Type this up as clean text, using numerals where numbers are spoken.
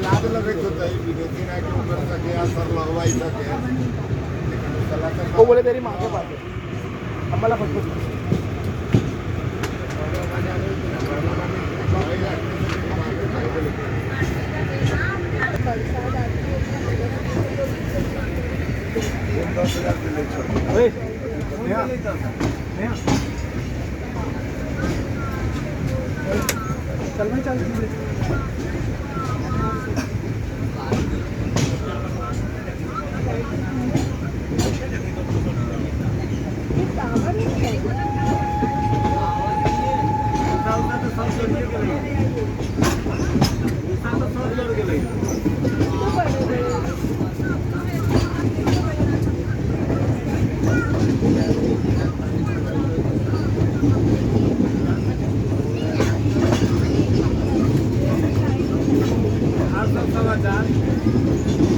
लाद लगायचं होतं विदेशी नाही की उघडचा घे असर लगवायचा घे वो बोले तेरी माँ के पास है अम्माला फटफट चल भाई चल समाचार